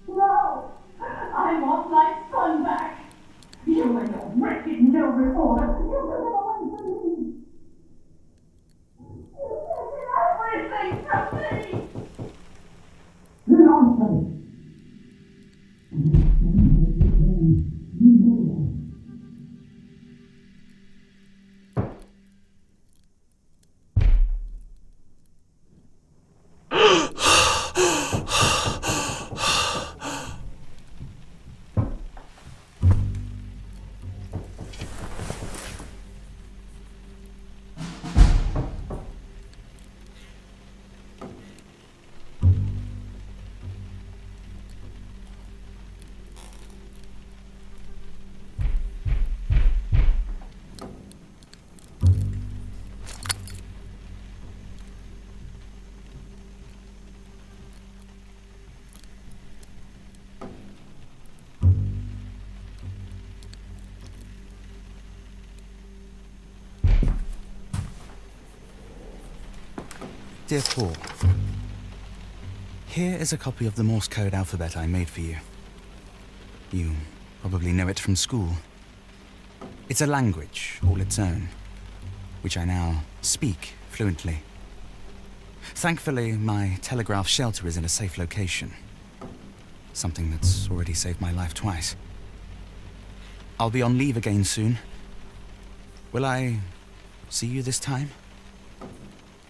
No! I want my son back! You and your wicked no reformer! You took him away from me! You taken everything from me! Nonsense! Dear Paul, here is a copy of the Morse code alphabet I made for you. You probably know it from school. It's a language all its own, which I now speak fluently. Thankfully, my telegraph shelter is in a safe location. Something that's already saved my life twice. I'll be on leave again soon. Will I see you this time?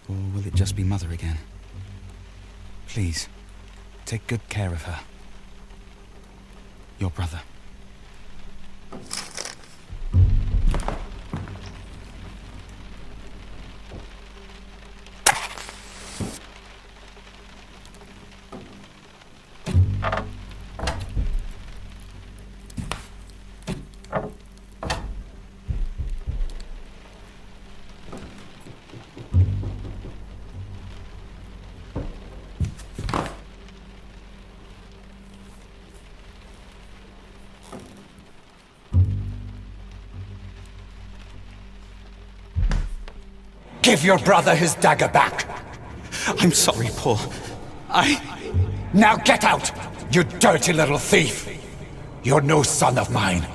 Or will it just be Mother again? Please, take good care of her. Your brother. Give your brother his dagger back! I'm sorry, Paul. Now get out, you dirty little thief! You're no son of mine.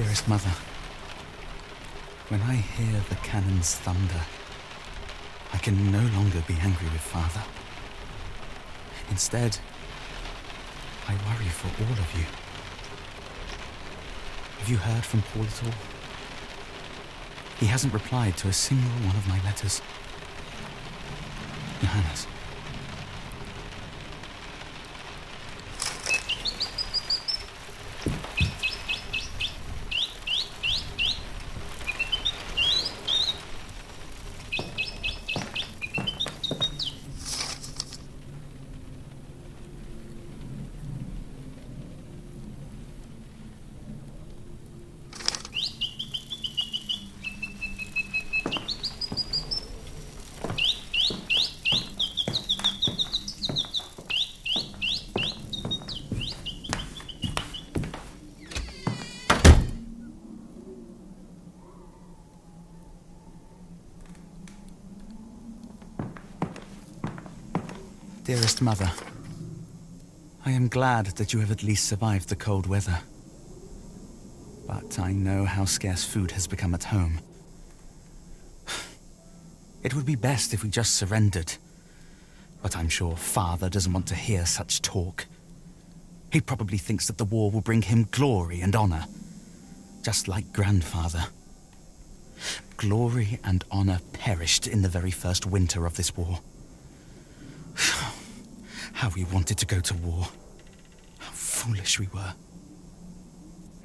Dearest Mother, when I hear the cannon's thunder, I can no longer be angry with Father. Instead, I worry for all of you. Have you heard from Paul at all? He hasn't replied to a single one of my letters. Johannes. Dearest Mother, I am glad that you have at least survived the cold weather. But I know how scarce food has become at home. It would be best if we just surrendered. But I'm sure Father doesn't want to hear such talk. He probably thinks that the war will bring him glory and honor. Just like Grandfather. Glory and honor perished in the very first winter of this war. How we wanted to go to war. How foolish we were.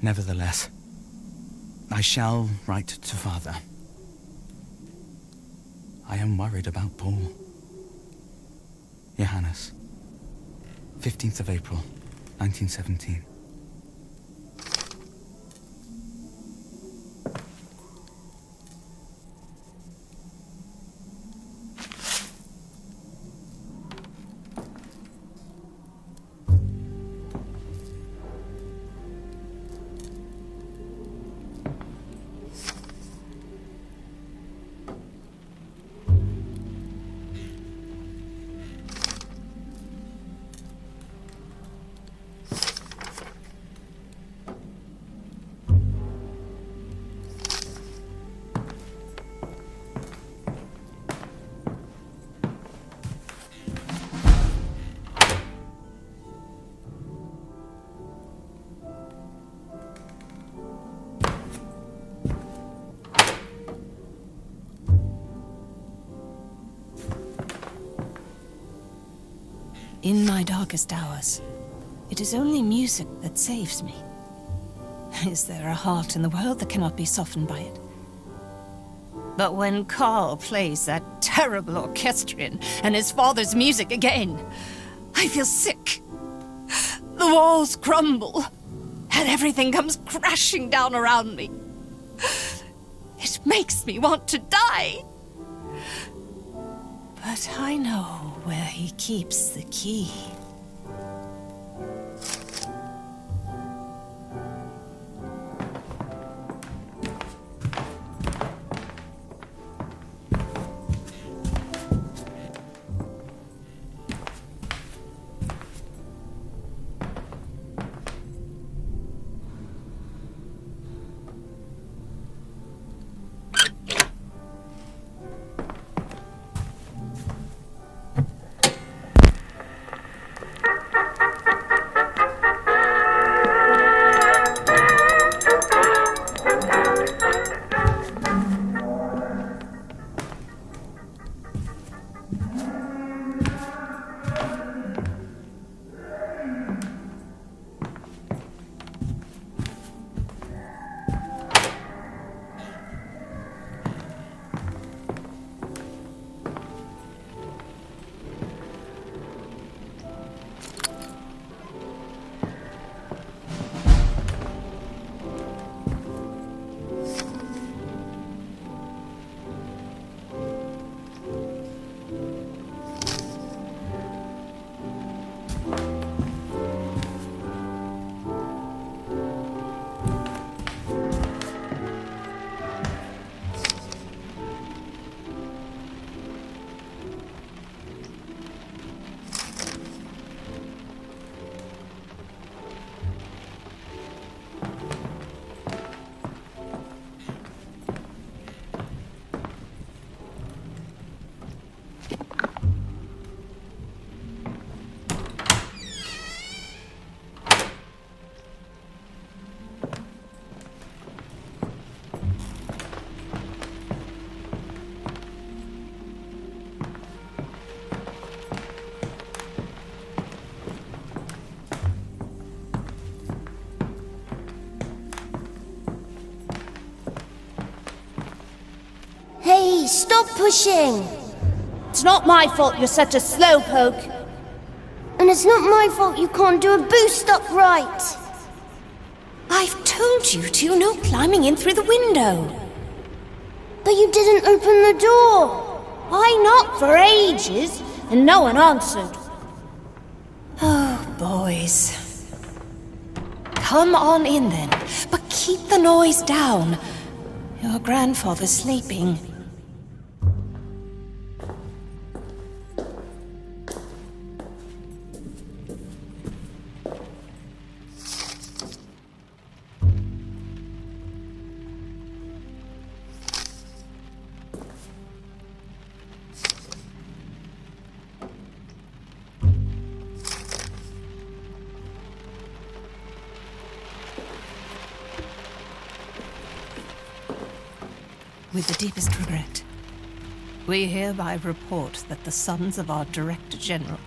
Nevertheless, I shall write to Father. I am worried about Paul. Johannes, 15th of April, 1917. In my darkest hours, it is only music that saves me. Is there a heart in the world that cannot be softened by it? But when Carl plays that terrible orchestrion and his father's music again, I feel sick. The walls crumble, and everything comes crashing down around me. It makes me want to die. But I know where he keeps the key. Please, stop pushing! It's not my fault you're such a slowpoke. And it's not my fault you can't do a boost up right! I've told you to, no climbing in through the window. But you didn't open the door! I knocked for ages, and no one answered. Oh, boys. Come on in then, but keep the noise down. Your grandfather's sleeping. With the deepest regret, we hereby report that the sons of our Director General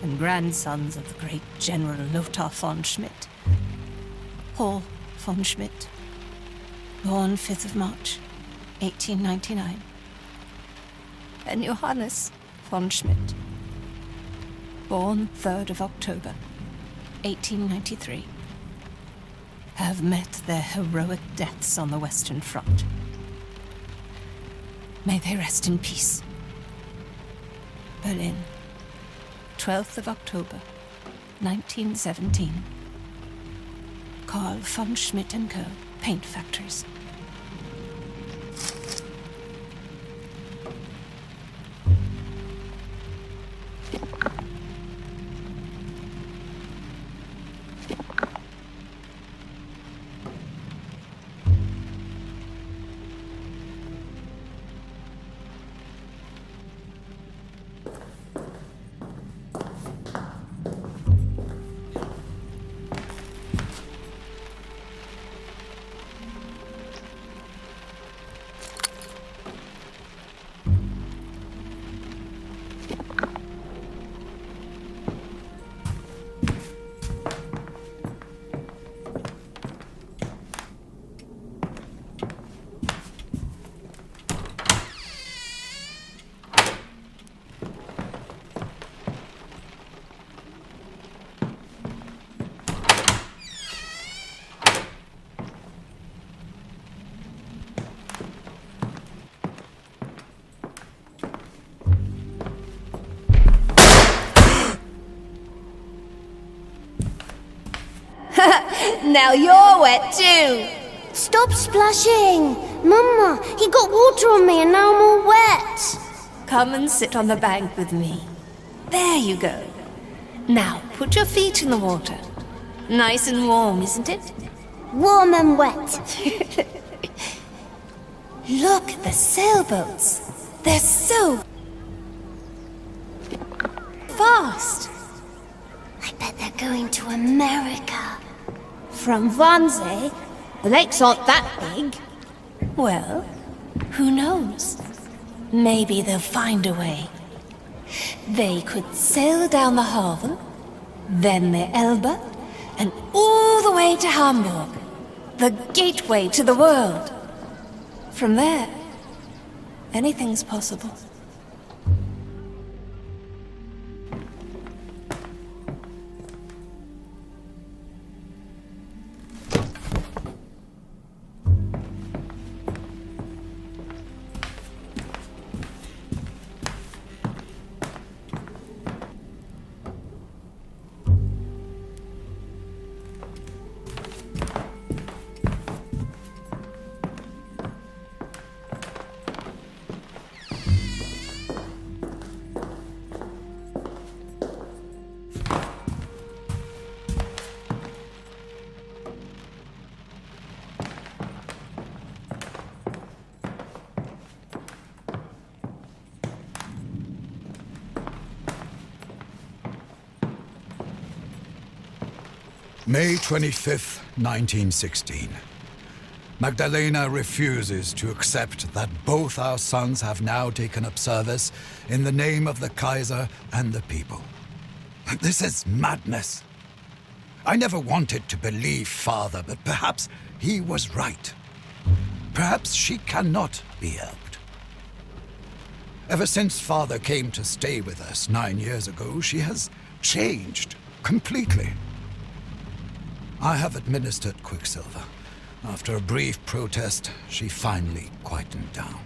and grandsons of the great General Lothar von Schmidt, Paul von Schmidt, born 5th of March, 1899, and Johannes von Schmidt, born 3rd of October, 1893, have met their heroic deaths on the Western Front. May they rest in peace. Berlin, 12th of October, 1917. Carl von Schmidt & Co., Paint Factories. Now you're wet too! Stop splashing! Mama, he got water on me and now I'm all wet! Come and sit on the bank with me. There you go. Now, put your feet in the water. Nice and warm, isn't it? Warm and wet. Look at the sailboats. They're so fast. I bet they're going to America. From Wannsee, the lakes aren't that big. Well, who knows? Maybe they'll find a way. They could sail down the Havel, then the Elbe, and all the way to Hamburg, the gateway to the world. From there, anything's possible. May 25th, 1916. Magdalena refuses to accept that both our sons have now taken up service in the name of the Kaiser and the people. This is madness. I never wanted to believe Father, but perhaps he was right. Perhaps she cannot be helped. Ever since Father came to stay with us 9 years ago, she has changed completely. I have administered Quicksilver. After a brief protest, she finally quietened down.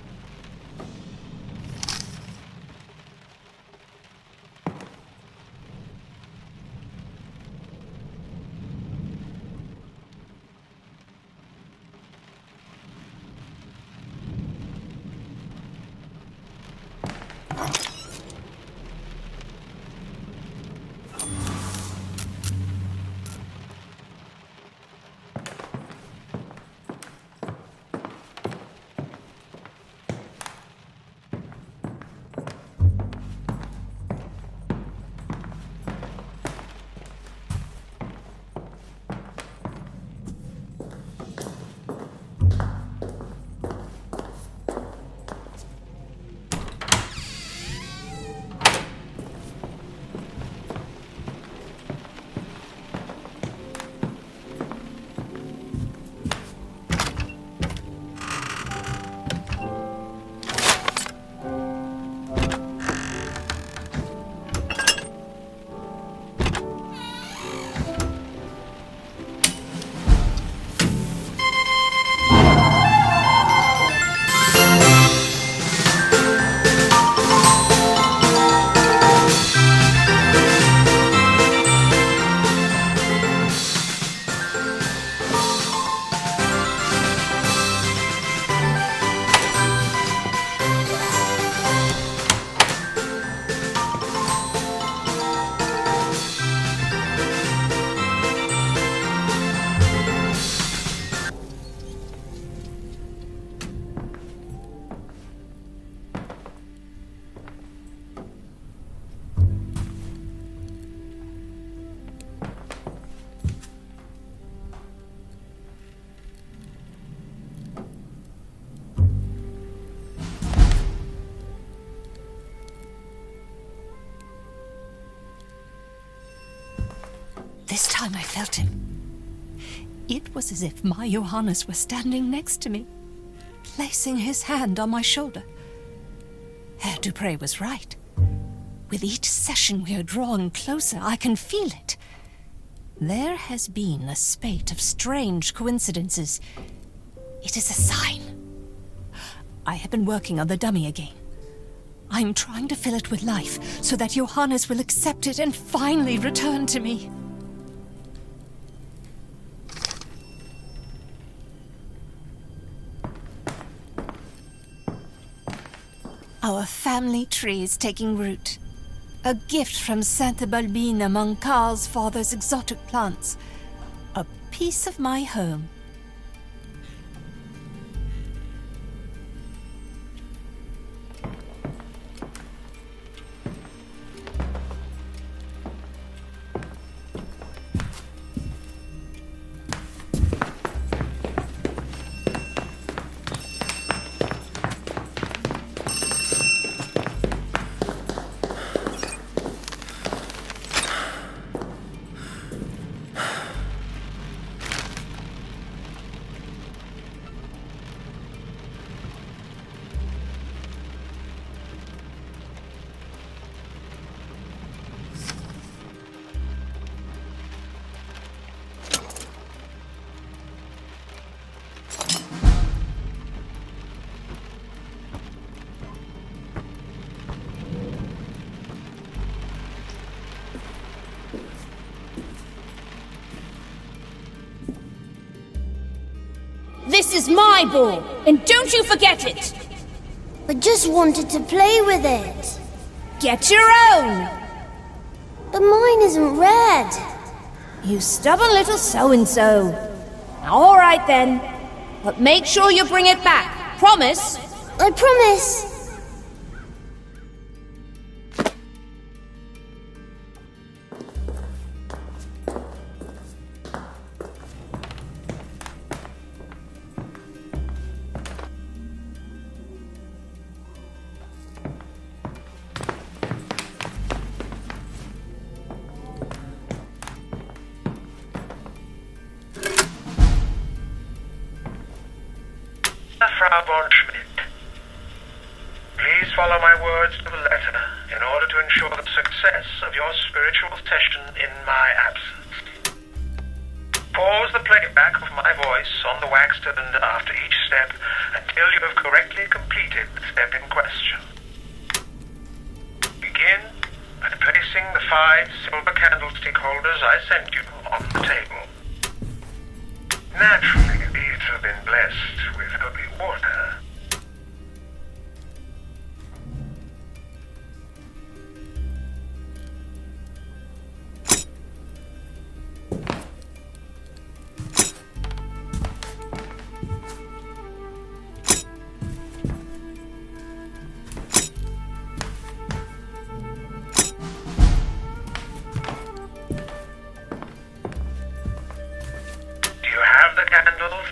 This time I felt him. It was as if my Johannes were standing next to me, placing his hand on my shoulder. Herr Dupre was right. With each session we are drawing closer, I can feel it. There has been a spate of strange coincidences. It is a sign. I have been working on the dummy again. I'm trying to fill it with life so that Johannes will accept it and finally return to me. Our family tree is taking root. A gift from Sainte Balbine among Karl's father's exotic plants. A piece of my home. This is my ball, and don't you forget it! I just wanted to play with it. Get your own! But mine isn't red. You stubborn little so-and-so. All right then, but make sure you bring it back. Promise? I promise. Frau von Schmidt, please follow my words to the letter in order to ensure the success of your spiritual session in my absence. Pause the playback of my voice on the wax cylinder after each step until you have correctly completed the step in question. Begin by placing the 5 silver candlestick holders I sent you on the table. Naturally, these have been blessed with holy water.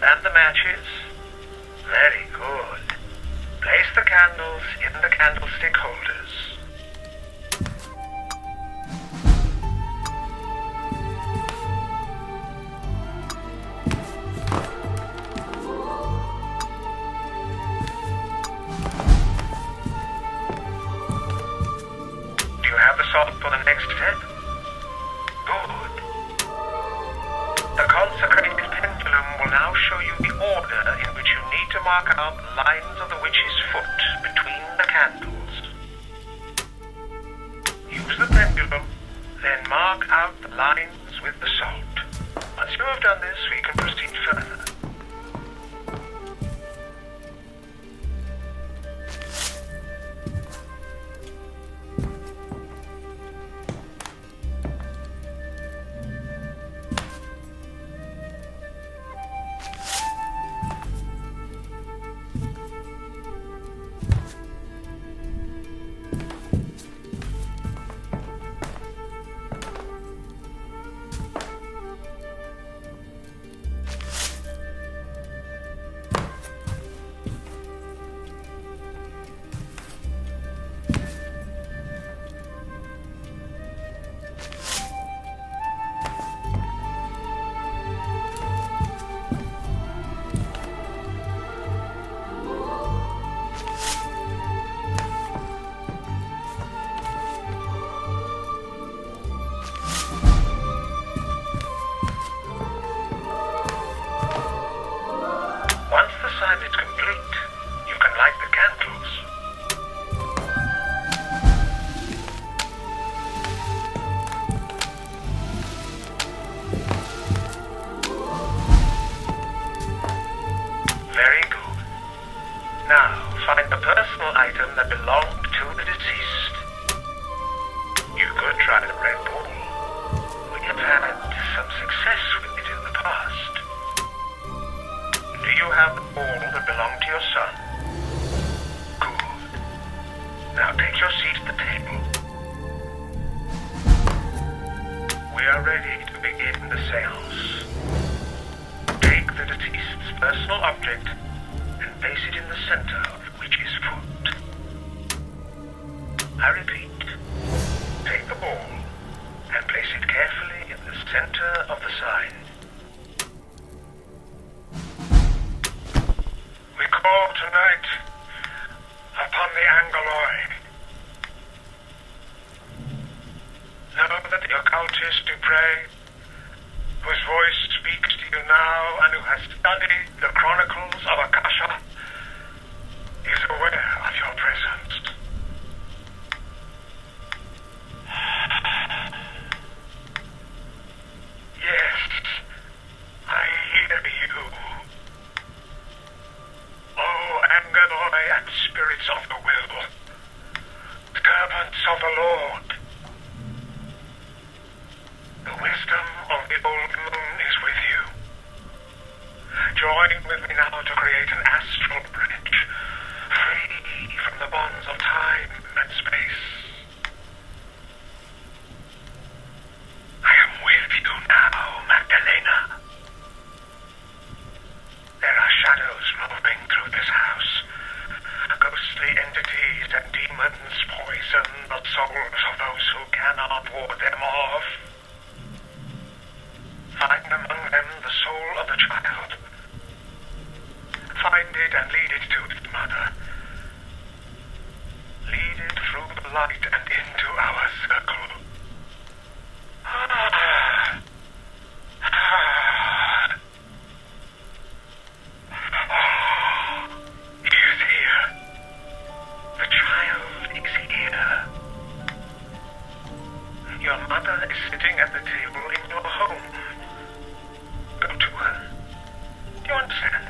And the matches? Very good. Place the candles in the candlestick holders. Do you have the salt for the next step? Good. The consecrated pendulum will now show you the order in which you need to mark out the lines of the witch's foot between the candles. Use the pendulum, then mark out the lines with the salt. Once you have done this, we can proceed further. Once the sign is complete, you can light the candles. Very good. Now, find the personal item that belonged to the deceased. You could try the red ball. We have had some success with it in the past. Do you have the ball that belonged to your son? Good. Now take your seat at the table. We are ready to begin the seance. Take the deceased's personal object and place it in the center of the witch's foot. I repeat, take the ball and place it carefully in the center of the sign. We call tonight upon the Angeloi. Know that the occultist Dupre, whose voice speaks to you now and who has studied the chronicles of Akasha, is aware of your presence. Yes, I hear you. Oh, Angeloi and spirits of the will, servants of the Lord. The wisdom of the old moon is with you. Join with me now to create an astral bridge, free from the bonds of time and space. I am with you now, Magdalena. There are shadows moving through this house. Ghostly entities and demons poison the souls of those who cannot ward them off. Find among them the soul of the child. Find it and lead it to its mother. light and into our circle. He is here. The child is here. Your mother is sitting at the table in your home. Go to her. Do you understand?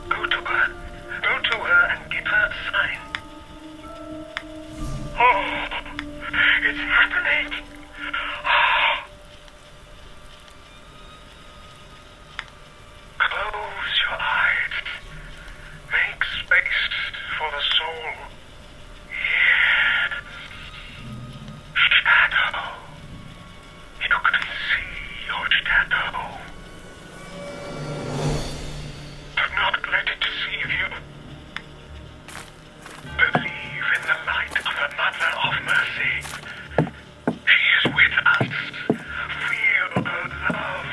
Go to her. Go to her and give her a sign. Oh, it's happening. Close your eyes. Make space for the soul. Yes. Shadow. You can see your shadow. Do not let it deceive you. Believe in the light of the Mother of Mercy. She is with us. Feel her love.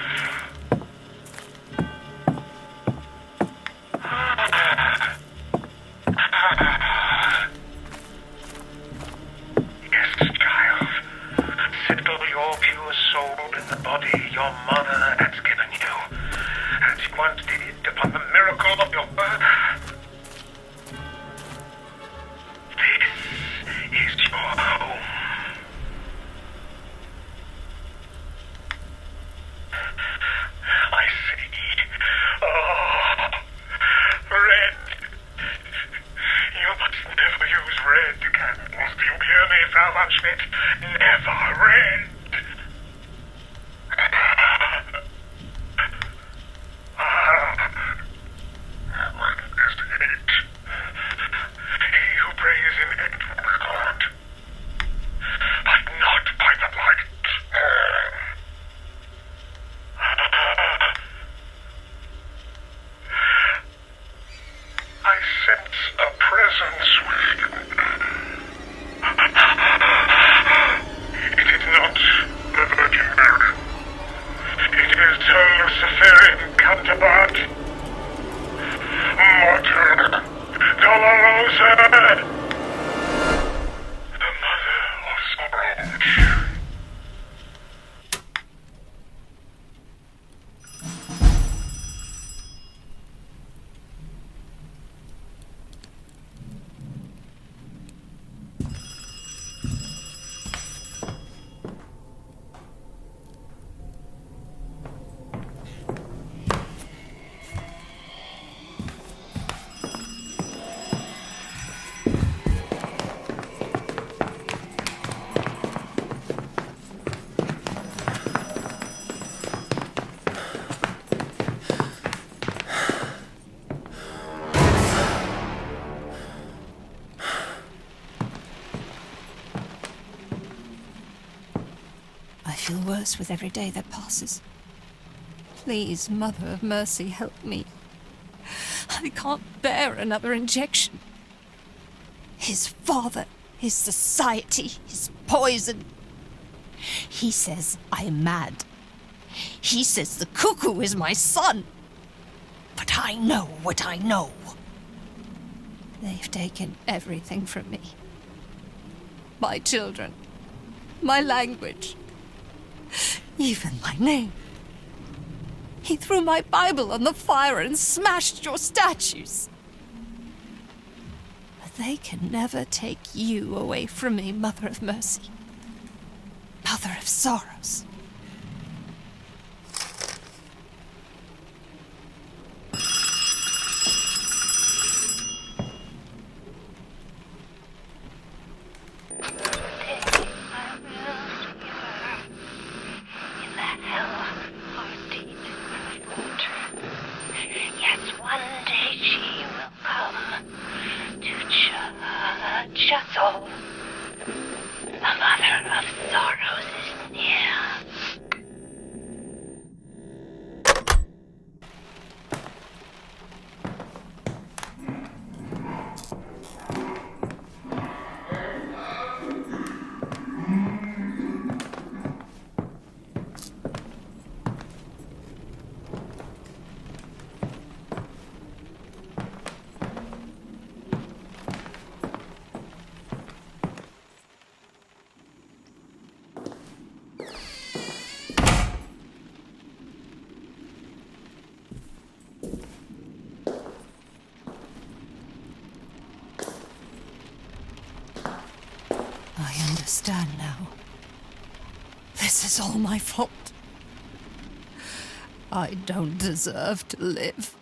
Yes, child. Settle your pure soul in the body your mother has given you, as you once did upon the miracle of your birth. This is your home. I see. Oh, red. You must never use red candles. Do you hear me, Frau von Schmidt? Never red. What is hate? He who prays in hate will be caught, but not by the light. I sense a presence with you. It is not the Virgin Mary. It is her Luciferian counterpart. Mater Dolorosa. The Mother of Sorrow. I feel worse with every day that passes. Please, Mother of Mercy, help me. I can't bear another injection. His father, his society, his poison. He says I am mad. He says the cuckoo is my son. But I know what I know. They've taken everything from me. My children, my language, even my name. He threw my Bible on the fire and smashed your statues. But they can never take you away from me, Mother of Mercy. Mother of Sorrows. understand now. This is all my fault. I don't deserve to live.